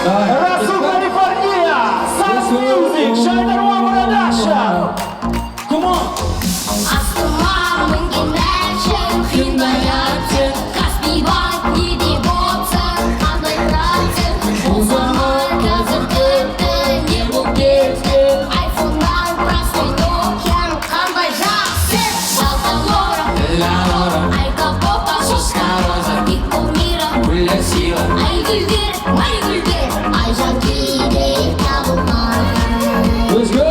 Расул Калифорния, Sound Music, Шайдар Мамурадаша. Come on. Астыма мыңгенәчен хиндаятен Каспийбай недебоцен Андайратен Бұл заман қазір тіпті не бұл кеткен Айфоннан простой Nokia'н қандай жақсы Шалталора, айка попа, шошқароза Пико мира, ай гүлдер, ай жанкидей табылмай Let's go.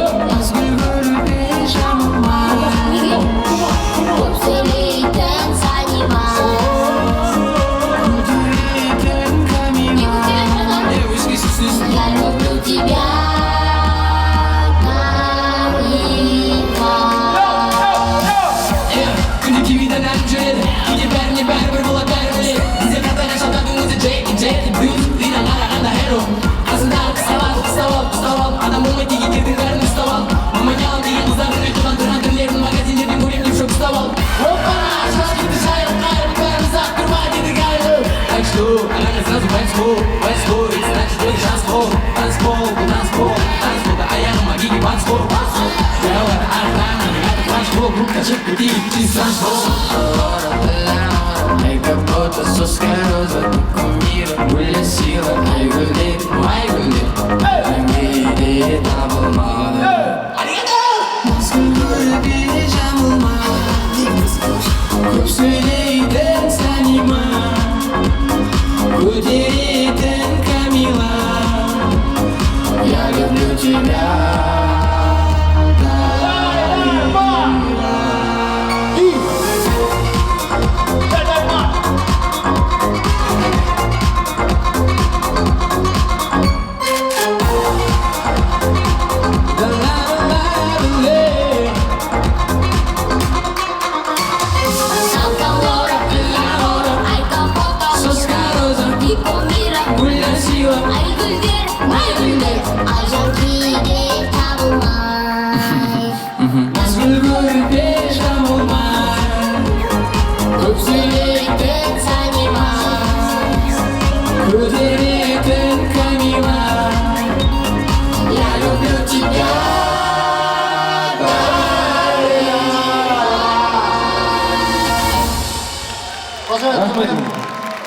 Я люблю тебя, Күні кивиден әмжел Кейде бәріне бәрібір бола бәрібір Бізде қартайған шалдардың өзі Джеки Бюз Лина қарағанда херо Қасындағы қыстап ал Адам болмай тек етердің бәрін ұстап ал Маманялы деген қыздардың ұйқыдан тұрған түрлерін магазиндерден көрем деп шок ұстап ал Оппана ашқан кетті жайылып қайырып бәріміз ақ тұрма дедік айлы Так что, она сразу Вайско, это значит твой танцпол Танцполда аяғыма киге банцпол Бәуір артаңа Фланшпол, группка чек бітейік Фланшпол Ай, как будто соскороза, кумира, гуля сила, ай, гүлдер, ангиде табылмады. Назгүл көріп жамылмады, көп сөйлейтін Санима, көтеретін Камила. Я люблю тебя. ай жанкидей табылмай Назгүл көріп жамылмай, Көп сөйлейтін Санима көтеретін Камила. Я люблю тебя, Рахмет.